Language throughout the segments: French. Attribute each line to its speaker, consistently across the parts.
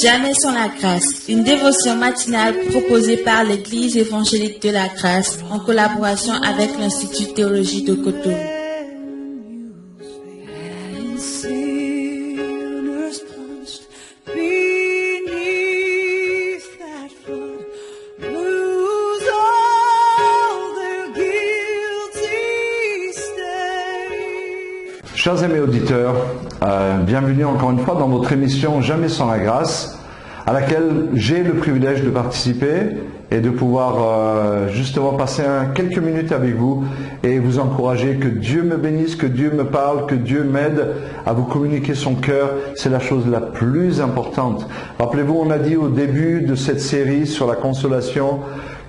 Speaker 1: Jamais sans la grâce, une dévotion matinale proposée par l'Église évangélique de la grâce en collaboration avec l'Institut Théologie de Cotonou.
Speaker 2: Chers amis auditeurs, bienvenue encore une fois dans votre émission Jamais sans la grâce, à laquelle j'ai le privilège de participer et de pouvoir justement passer quelques minutes avec vous et vous encourager. Que Dieu me bénisse, que Dieu me parle, que Dieu m'aide à vous communiquer son cœur. C'est la chose la plus importante. Rappelez-vous, on a dit au début de cette série sur la consolation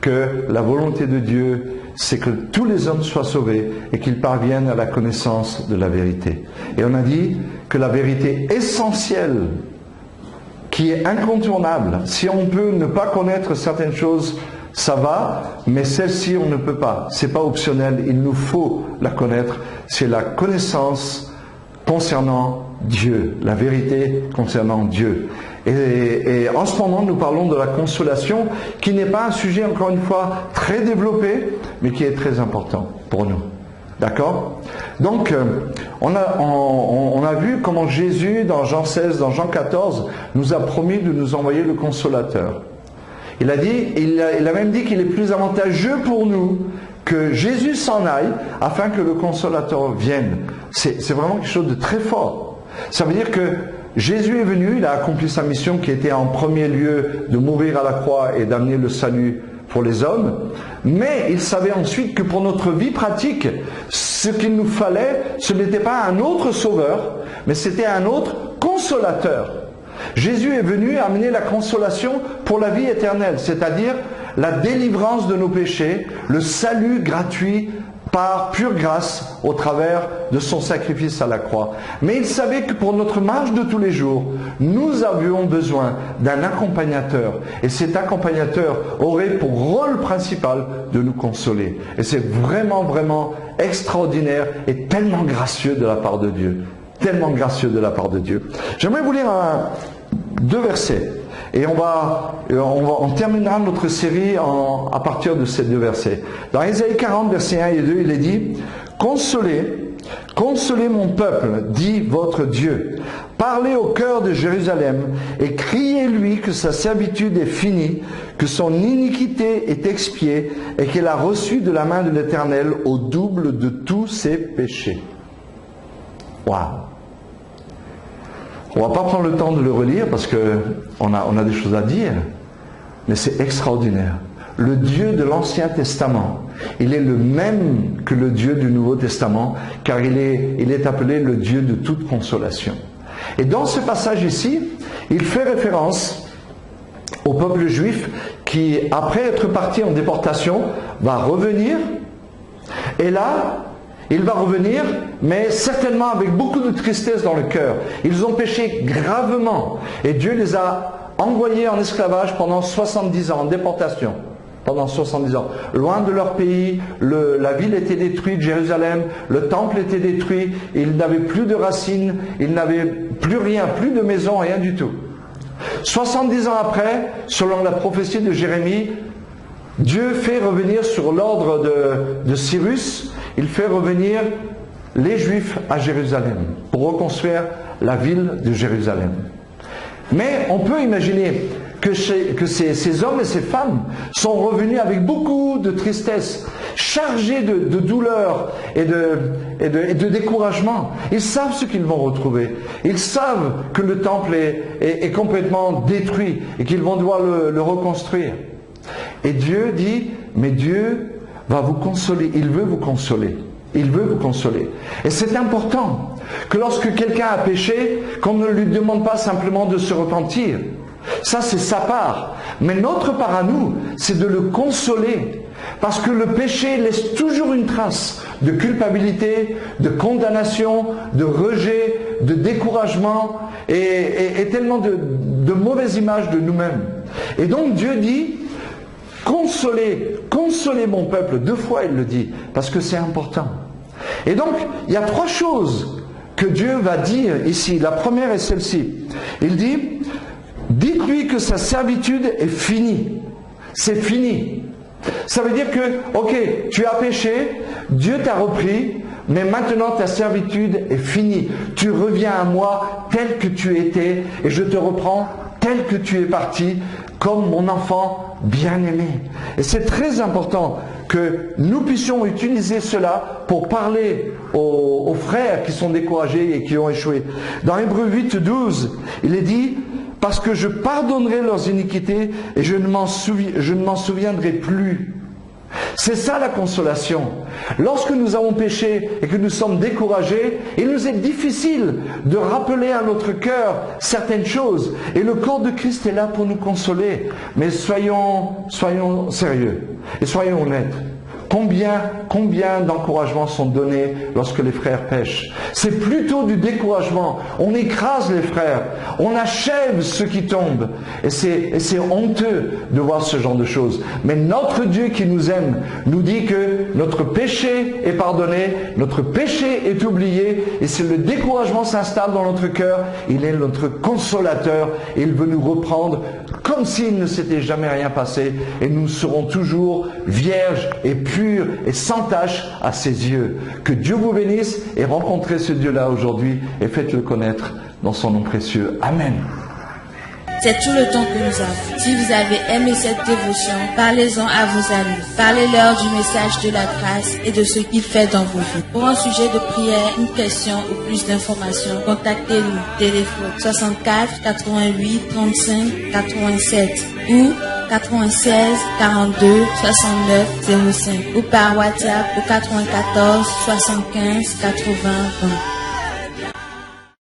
Speaker 2: que la volonté de Dieu, c'est que tous les hommes soient sauvés et qu'ils parviennent à la connaissance de la vérité. Et on a dit que la vérité essentielle, qui est incontournable, si on peut ne pas connaître certaines choses, ça va, mais celle-ci on ne peut pas. C'est pas optionnel, il nous faut la connaître. C'est la connaissance concernant Dieu, la vérité concernant Dieu. Et en ce moment, nous parlons de la consolation, qui n'est pas un sujet, encore une fois, très développé, mais qui est très important pour nous. D'accord ? Donc, on a vu comment Jésus, dans Jean 16, dans Jean 14, nous a promis de nous envoyer le consolateur. Il a même dit qu'il est plus avantageux pour nous que Jésus s'en aille, afin que le consolateur vienne. C'est vraiment quelque chose de très fort. Ça veut dire que Jésus est venu, il a accompli sa mission qui était en premier lieu de mourir à la croix et d'amener le salut pour les hommes, mais il savait ensuite que pour notre vie pratique, ce qu'il nous fallait, ce n'était pas un autre sauveur, mais c'était un autre consolateur. Jésus est venu amener la consolation pour la vie éternelle, c'est-à-dire la délivrance de nos péchés, le salut gratuit par pure grâce au travers de son sacrifice à la croix. Mais il savait que pour notre marche de tous les jours, nous avions besoin d'un accompagnateur. Et cet accompagnateur aurait pour rôle principal de nous consoler. Et c'est vraiment, vraiment extraordinaire et tellement gracieux de la part de Dieu. Tellement gracieux de la part de Dieu. J'aimerais vous lire deux versets. Et on terminera notre série à partir de ces deux versets. Dans Ésaïe 40, versets 1 et 2, il est dit « Consolez mon peuple, dit votre Dieu. Parlez au cœur de Jérusalem et criez-lui que sa servitude est finie, que son iniquité est expiée et qu'elle a reçu de la main de l'Éternel au double de tous ses péchés. » Waouh! On ne va pas prendre le temps de le relire parce qu'on a des choses à dire, mais c'est extraordinaire. Le Dieu de l'Ancien Testament, il est le même que le Dieu du Nouveau Testament, car il est appelé le Dieu de toute consolation. Et dans ce passage ici, il fait référence au peuple juif qui, après être parti en déportation, va revenir, et là, il va revenir, mais certainement avec beaucoup de tristesse dans le cœur. Ils ont péché gravement. Et Dieu les a envoyés en esclavage pendant 70 ans, en déportation. Pendant 70 ans. Loin de leur pays, la ville était détruite, Jérusalem, le temple était détruit, ils n'avaient plus de racines, ils n'avaient plus rien, plus de maison, rien du tout. 70 ans après, selon la prophétie de Jérémie, Dieu fait revenir sur l'ordre de Cyrus, il fait revenir les Juifs à Jérusalem pour reconstruire la ville de Jérusalem. Mais on peut imaginer que ces hommes et ces femmes sont revenus avec beaucoup de tristesse, chargés de douleur et de découragement. Ils savent ce qu'ils vont retrouver. Ils savent que le temple est complètement détruit et qu'ils vont devoir le reconstruire. Et Dieu dit, mais Dieu va vous consoler, il veut vous consoler. Il veut vous consoler. Et c'est important que lorsque quelqu'un a péché, qu'on ne lui demande pas simplement de se repentir. Ça, c'est sa part. Mais notre part à nous, c'est de le consoler. Parce que le péché laisse toujours une trace de culpabilité, de condamnation, de rejet, de découragement et tellement de mauvaise image de nous-mêmes. Et donc Dieu dit, consolez mon peuple. 2 fois il le dit, parce que c'est important. Et donc, il y a 3 choses que Dieu va dire ici. La première est celle-ci. Il dit, dites-lui que sa servitude est finie. C'est fini. Ça veut dire que, ok, tu as péché, Dieu t'a repris, mais maintenant ta servitude est finie. Tu reviens à moi tel que tu étais et je te reprends tel que tu es parti, comme mon enfant bien-aimé. Et c'est très important que nous puissions utiliser cela pour parler aux frères qui sont découragés et qui ont échoué. Dans Hébreux 8, 12, il est dit « Parce que je pardonnerai leurs iniquités et je ne m'en souviendrai plus. » C'est ça la consolation. Lorsque nous avons péché et que nous sommes découragés, il nous est difficile de rappeler à notre cœur certaines choses. Et le corps de Christ est là pour nous consoler. Mais soyons sérieux et soyons honnêtes. Combien d'encouragements sont donnés lorsque les frères pêchent? C'est plutôt du découragement. On écrase les frères, on achève ceux qui tombent. Et c'est honteux de voir ce genre de choses. Mais notre Dieu qui nous aime nous dit que notre péché est pardonné, notre péché est oublié. Et si le découragement s'installe dans notre cœur, il est notre consolateur. Et il veut nous reprendre comme s'il ne s'était jamais rien passé. Et nous serons toujours vierges et purs et sans tache à ses yeux. Que Dieu vous bénisse et rencontrez ce Dieu-là aujourd'hui et faites-le connaître dans son nom précieux. Amen.
Speaker 1: C'est tout le temps que nous avons. Si vous avez aimé cette dévotion, parlez-en à vos amis. Parlez-leur du message de la grâce et de ce qu'il fait dans vos vies. Pour un sujet de prière, une question ou plus d'informations, contactez-nous. Téléphone 64 88 35 87 ou 96 42 69 05 ou par WhatsApp au 94 75 80 20.